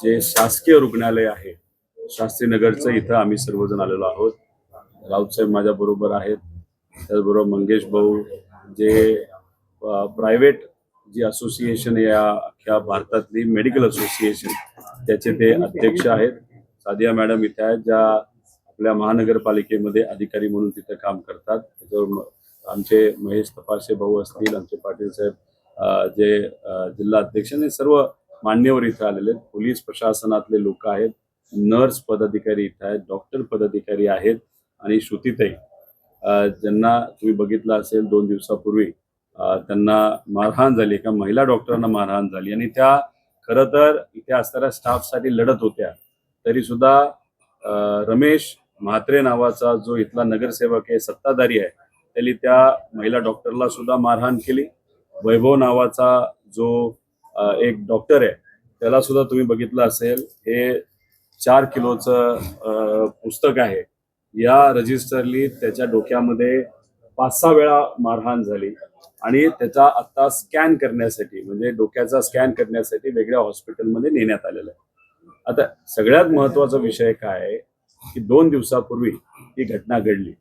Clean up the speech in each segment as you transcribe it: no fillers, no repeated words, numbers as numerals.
जे शासकीय रुग्णालय आहे शास्त्रीनगरचं, इथं आम्ही सर्वजण आलेलो आहोत. राऊतसाहेब माझ्या बरोबर आहेत, त्याचबरोबर मंगेश भाऊ जे प्रायव्हेट जी असोसिएशन या अख्ख्या भारतातली मेडिकल असोसिएशन त्याचे ते अध्यक्ष आहेत. सादिया मॅडम इथे आहेत, ज्या आपल्या महानगरपालिकेमध्ये अधिकारी म्हणून तिथे काम करतात. त्याच्यावर आमचे महेश तपासे भाऊ असतील, आमचे पाटील साहेब जे जिल्हा अध्यक्ष आणि सर्व मान्यवर इथे आलेले आहेत. पोलीस प्रशासनातले लोक आहेत, नर्स पदाधिकारी इथे आहेत, डॉक्टर पदाधिकारी आहेत आणि श्रुतीताई ज्यांना तुम्ही बघितलं असेल 2 दिवसापूर्वी त्यांना मारहाण झाली, एका महिला डॉक्टरांना मारहाण झाली आणि त्या खरं तर इथे असणाऱ्या स्टाफसाठी लढत होत्या. तरी सुद्धा रमेश म्हात्रे नावाचा जो इथला नगरसेवक आहे, सत्ताधारी आहे, त्यांनी त्या महिला डॉक्टरला सुद्धा मारहाण केली. वैभव नावाचा जो एक डॉक्टर आहे त्याला सुद्धा तुम्ही बघितलं असेल, हे 4 किलोचं पुस्तक आहे, या रजिस्टरली त्याच्या डोक्यामध्ये 5-6 वेळा मारहाण झाली आणि त्याचा आता स्कॅन करण्यासाठी म्हणजे डोक्याचा स्कॅन करण्यासाठी वेगळ्या हॉस्पिटलमध्ये नेण्यात आलेलं आहे. आता सगळ्यात महत्वाचा विषय काय आहे की 2 दिवसापूर्वी ही घटना घडली.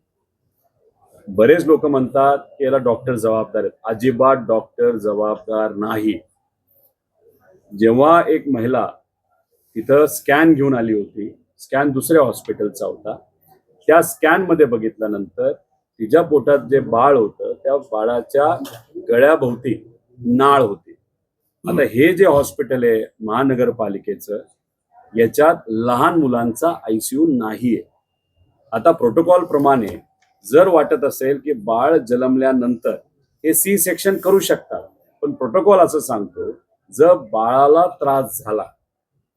बरेच लोक म्हणतात की याला डॉक्टर जबाबदार आहेत. अजिबात डॉक्टर जबाबदार नाही. जेव्हा एक महिला तिथं स्कॅन घेऊन आली होती, स्कॅन दुसऱ्या हॉस्पिटलचा होता, त्या स्कॅन मध्ये बघितल्यानंतर तिच्या पोटात जे बाळ होतं त्या बाळाच्या गळ्याभोवती नाळ होती. आता हे जे हॉस्पिटल आहे महानगरपालिकेचं, याच्यात लहान मुलांचा आयसीयू नाहीये. आता प्रोटोकॉल प्रमाणे जर वाटत असेल की बाळ जन्मल्यानंतर हे सी सेक्शन करू शकतात, पण प्रोटोकॉल असं सांगतो जर बाळाला त्रास झाला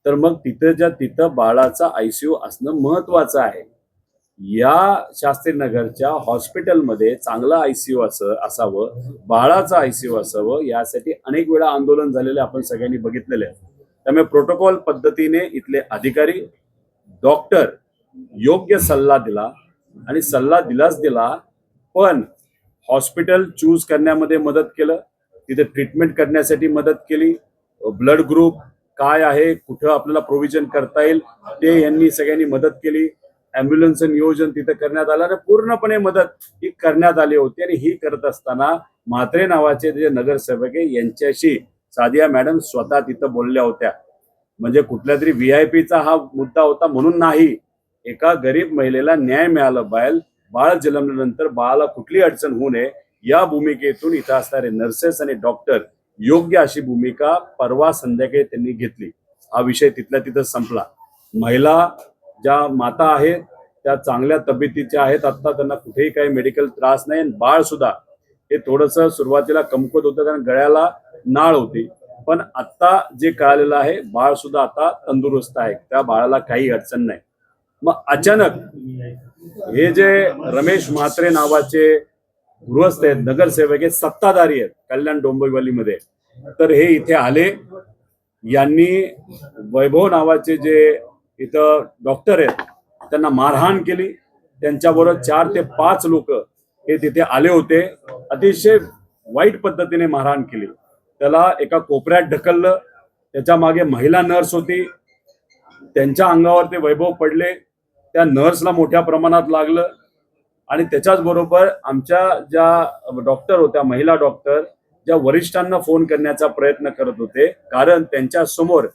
तर मग तिथं बाळाचा आयसीयू असणं महत्वाचं आहे. या शास्त्रीनगरच्या हॉस्पिटलमध्ये चांगलं आयसीयू असावं, बाळाचं आयसीयू असावं, यासाठी अनेक वेळा आंदोलन झालेले आपण सगळ्यांनी बघितलेले आहे. त्यामुळे प्रोटोकॉल पद्धतीने इथले अधिकारी डॉक्टर योग्य सल्ला दिला आणि सल्ला दिला, पण हॉस्पिटल चूज करण्यामध्ये मदत केलं, तिथे ट्रीटमेंट करण्यासाठी मदत केली, ब्लड ग्रुप काय आहे, कुठं आपल्याला प्रोव्हिजन करता येईल ते यांनी सगळ्यांनी मदत केली. ॲम्ब्युलन्सचं नियोजन तिथे करण्यात आलं आणि पूर्णपणे मदत ही करण्यात आली होती. आणि ही करत असताना म्हात्रे नावाचे जे नगरसेवक आहे यांच्याशी सादिया मॅडम स्वतः तिथं बोलल्या होत्या. म्हणजे कुठल्या तरी व्हीआयपीचा हा मुद्दा होता म्हणून नाही, एका गरीब महिलेला न्याय मिळाला पाहिजे, बाळ जन्मल्यानंतर बाळाला कुठली अडचण होऊ नये या भूमिकेतून इथं असणारे नर्सेस आणि डॉक्टर योग्य अशी भूमिका परवा संध्याकाळी त्यांनी घेतली. हा विषय तिथल्या तिथं संपला. महिला ज्या माता आहेत त्या चांगल्या तब्येतीच्या आहेत, आता त्यांना कुठेही काही मेडिकल त्रास नाही. बाळ सुद्धा हे थोडंसं सुरुवातीला कमकुवत होतं कारण गळ्याला नाळ होती, पण आता जे कळालेलं आहे बाळ सुद्धा आता तंदुरुस्त आहे, त्या बाळाला काही अडचण नाही. मग अचानक हे जे रमेश म्हात्रे नावाचे गृहस्थ आहेत, नगरसेवक आहेत, सत्ताधारी आहेत कल्याण डोंबिवलीमध्ये, तर हे इथे आले. यांनी वैभव नावाचे जे इथं डॉक्टर आहेत त्यांना मारहाण केली. त्यांच्याबरोबर 4 ते 5 लोक हे तिथे आले होते. अतिशय वाईट पद्धतीने मारहाण केली. त्याला एका कोपऱ्यात ढकललं, त्याच्या मागे महिला नर्स होती, त्यांच्या अंगावर ते वैभव पडले, त्या नर्सला मोठ्या प्रमाणात लागलं आणि त्याच्याच बरोबर आमच्या ज्या डॉक्टर होत्या, महिला डॉक्टर, ज्या वरिष्ठांना फोन करण्याचा प्रयत्न करत होते कारण त्यांच्या समोर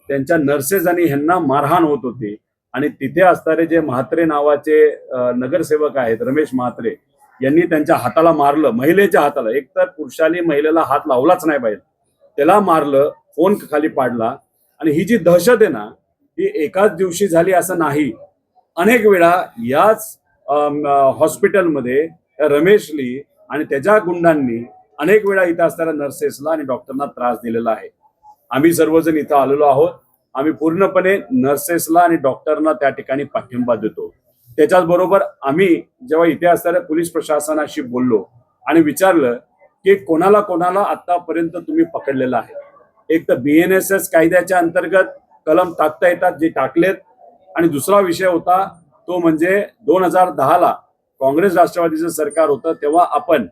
त्यांच्या नर्सेस आणि ह्यांना मारहाण होत होती. आणि तिथे असणारे जे म्हात्रे नावाचे नगरसेवक आहेत रमेश म्हात्रे, यांनी त्यांच्या हाताला मारलं, महिलेच्या हाताला. एक तर पुरुषाने महिलेला हात लावलाच नाही पाहिजे, त्याला मारलं, फोन खाली पाडला. आणि ही जी दहशत आहे ना ही एकाच दिवशी झाली असं नाही, अनेक वेळा याच हॉस्पिटलमध्ये रमेशली आणि त्याच्या गुंडांनी अनेक वेळा इथं असणाऱ्या नर्सेसला आणि डॉक्टरना त्रास दिलेला आहे. आम्ही सर्वजण इथं आलेलो आहोत. आम्ही पूर्णपणे नर्सेसला आणि डॉक्टरना त्या ठिकाणी पाठिंबा देतो. त्याच्याच बरोबर आम्ही जेव्हा इथे असणाऱ्या पोलीस प्रशासनाशी बोललो आणि विचारलं की कोणाला आतापर्यंत तुम्ही पकडलेलं आहे, एक तर BNSS कायद्याच्या अंतर्गत कलम टाकता येतात जे टाकलेत, आणि दुसरा विषय होता तो म्हणजे 2010ला काँग्रेस राष्ट्रवादीचं सरकार होतं तेव्हा आपण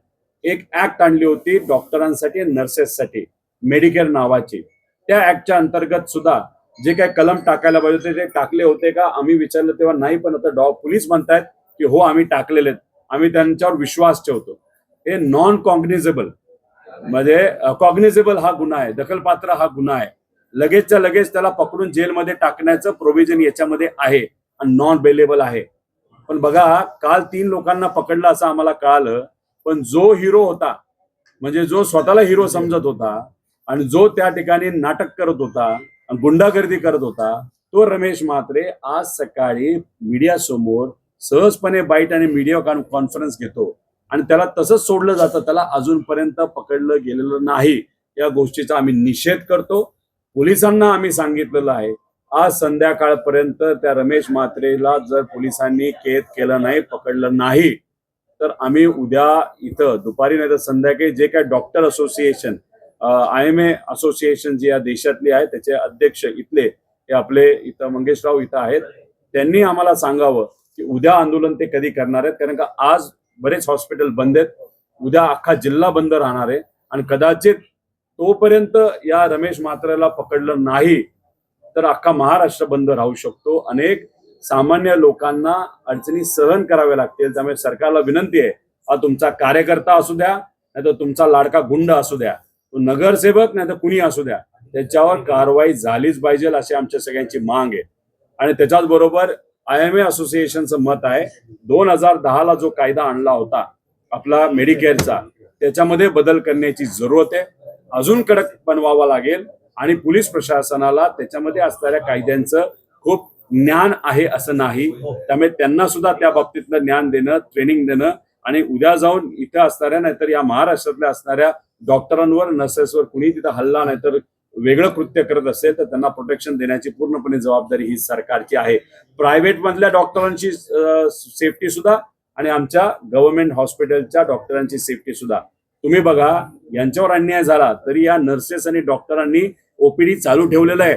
एक ऍक्ट आणली होती डॉक्टरांसाठी, नर्सेससाठी, मेडिकेअर नावाची. त्या ऍक्टच्या अंतर्गत सुद्धा जे काय कलम टाकायला पाहिजे होते ते टाकले होते का आम्ही विचारलं तेव्हा नाही, पण आता पोलीस म्हणतायत की हो आम्ही टाकलेले आहेत, आम्ही त्यांच्यावर विश्वास ठेवतो. हे नॉन कॉग्निझेबल म्हणजे कॉग्निझेबल हा गुन्हा आहे, दखलपात्र हा गुन्हा आहे. लगेचच्या लगेच त्याला पकडून जेलमध्ये टाकण्याचं प्रोव्हिजन याच्यामध्ये आहे आणि नॉन बेलेबल आहे. पण बघा, काल 3 लोकांना पकडलं असं आम्हाला कळालं, पण जो हिरो होता म्हणजे जो स्वतःला हिरो समजत होता आणि जो त्या ठिकाणी नाटक करत होता, गुंडागर्दी करत होता, तो रमेश म्हात्रे आज सकाळी मीडिया समोर सहजपणे बाईट आणि मीडिया कॉन्फरन्स घेतो आणि त्याला तसंच सोडलं जातं, त्याला अजूनपर्यंत पकडलं गेलेलं नाही. या गोष्टीचा आम्ही निषेध करतो. पोलिसांना आम्ही सांगितलेलं आहे, आज संध्याकाळपर्यंत त्या रमेश म्हात्रेला जर पोलिसांनी कैद केलं नाही, पकडलं नाही, तर आम्ही उद्या इथं दुपारी नाही तर संध्याकाळी जे काय डॉक्टर असोसिएशन IMA असोसिएशन जी या देशातली आहे त्याचे अध्यक्ष इथले हे आपले इथं मंगेशराव इथं आहेत, त्यांनी आम्हाला सांगावं की उद्या आंदोलन ते कधी करणार आहेत. कारण का आज बरेच हॉस्पिटल बंद आहेत, उद्या अख्खा जिल्हा बंद राहणार आहे आणि कदाचित तोपर्यंत या रमेश म्हात्रेला पकडलं नाही तर अख्खा महाराष्ट्र बंद राहू शकतो. अनेक सामान्य लोकांना अडचणी सहन कराव्या लागतील. त्यामुळे सरकारला विनंती आहे, हा तुमचा कार्यकर्ता असू द्या नाही तर तुमचा लाडका गुंड असू द्या, तो नगरसेवक नाही तर कुणी असू द्या, त्याच्यावर कारवाई झालीच पाहिजे अशी आमच्या सगळ्यांची मांग आहे. आणि त्याच्याच बरोबर IMA असोसिएशनचं मत आहे, 2010ला जो कायदा आणला होता आपला मेडिकेअरचा, त्याच्यामध्ये बदल करण्याची जरूरत आहे. अजून कडक बनवावा लागेल आणि पोलीस प्रशासनाला त्याच्यामध्ये असणाऱ्या कायद्यांचं खूप ज्ञान आहे असं नाही, त्यामुळे त्यांना सुद्धा त्या बाबतीतलं ज्ञान देणं, ट्रेनिंग देणं आणि उद्या जाऊन इथं असणाऱ्या नाहीतर या महाराष्ट्रातल्या असणाऱ्या डॉक्टरांवर, नर्सेसवर कुणी तिथं हल्ला नाहीतर वेगळं कृत्य करत असेल तर त्यांना प्रोटेक्शन देण्याची पूर्णपणे जबाबदारी ही सरकारची आहे. प्रायव्हेट मधल्या डॉक्टरांची सेफ्टी सुद्धा आणि आमच्या गव्हर्नमेंट हॉस्पिटलच्या डॉक्टरांची सेफ्टी सुद्धा. तुम्ही बघा, यांच्यावर अन्याय झाला तरी या नर्सेस आणि डॉक्टरांनी OPD चालू ठेवलेलं आहे,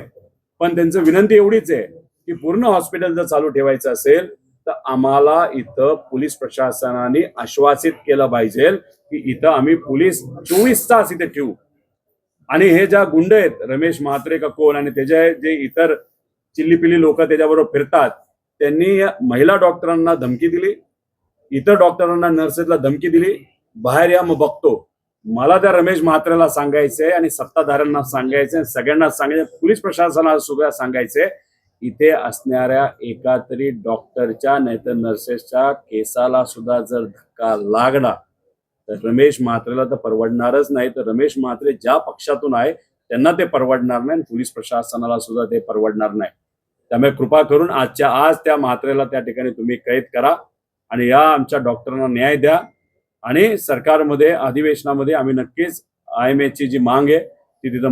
पण त्यांचं विनंती एवढीच आहे की पूर्ण हॉस्पिटल जर चालू ठेवायचं असेल तर आम्हाला इथं पोलीस प्रशासनाने आश्वासित केलं पाहिजे की इथं आम्ही पोलीस 24 तास इथे ठेवू. आणि हे ज्या गुंड आहेत रमेश म्हात्रे का कोण आणि त्याचे जे इतर चिल्लीपिल्ली लोक त्याच्याबरोबर फिरतात, त्यांनी महिला डॉक्टरांना धमकी दिली, इतर डॉक्टरांना, नर्सेसला धमकी दिली, बाहेर या मग बघतो. मला त्या रमेश म्हात्रेला सांगायचंय आणि सत्ताधाऱ्यांना सांगायचंय, सगळ्यांना सांगायचं, पोलीस प्रशासनाला सुद्धा सांगायचंय, इथे असणाऱ्या एका तरी डॉक्टरच्या नाहीतर नर्सेसच्या केसाला सुद्धा जर धक्का लागला तर रमेश म्हात्रेला तर परवडणारच नाही. तर रमेश म्हात्रे ज्या पक्षातून आहे त्यांना ते परवडणार नाही, पोलीस प्रशासनाला सुद्धा ते परवडणार नाही. त्यामुळे कृपा करून आजच्या आज त्या म्हात्रेला त्या ठिकाणी तुम्ही कैद करा आणि या आमच्या डॉक्टरांना न्याय द्या. आणि सरकारमध्ये अधिवेशनामध्ये आम्ही नक्कीच IMAची जी मांग आहे ती तिथं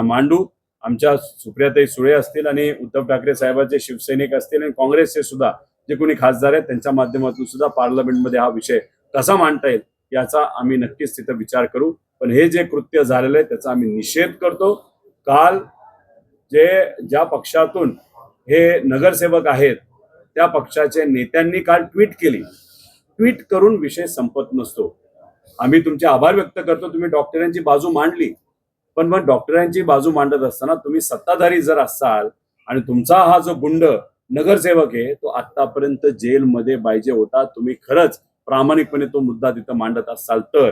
मांडू. आमच्या सुप्रियाताई सुळे असतील आणि उद्धव ठाकरे साहेबांचे शिवसैनिक असतील आणि काँग्रेसचे सुद्धा जे कोणी खासदार आहेत त्यांच्या माध्यमातून सुद्धा पार्लमेंटमध्ये हा विषय कसा मांडता येईल याचा आम्ही नक्कीच तिथं विचार करू. पण हे जे कृत्य झालेलं आहे त्याचा आम्ही निषेध करतो. काल ज्या पक्षातून हे नगरसेवक आहेत त्या पक्षाच्या नेत्यांनी काल ट्विट केली. ट्विट करून विषय संपत नसतो. आम्ही तुमचे आभार व्यक्त करतो, तुम्ही डॉक्टरांची बाजू मांडली, पण मग डॉक्टरांची बाजू मांडत असताना तुम्ही सत्ताधारी जर असाल आणि तुमचा हा जो गुंड नगरसेवक आहे तो आतापर्यंत जेलमध्ये पाहिजे होता, तुम्ही खरंच प्रामाणिकपणे तो मुद्दा तिथं मांडत असाल तर.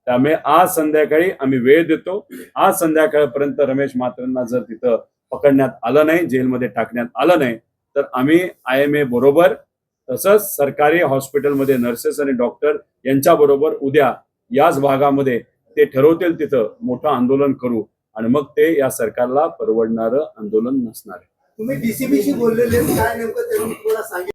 त्यामुळे आज संध्याकाळी आम्ही वेळ देतो. आज संध्याकाळपर्यंत रमेश म्हात्रेंना जर तिथं पकडण्यात आलं नाही, जेलमध्ये टाकण्यात आलं नाही, तर आम्ही IMA बरोबर तसंच सरकारी हॉस्पिटलमध्ये नर्सेस आणि डॉक्टर यांच्या बरोबर उद्या याच भागामध्ये ते ठरवतील तिथं मोठं आंदोलन करू आणि मग ते या सरकारला परवडणारं आंदोलन नसणार आहे. तुम्ही DCPशी बोललेले काय नेमकं त्यांनी तुम्हाला सांगितलं?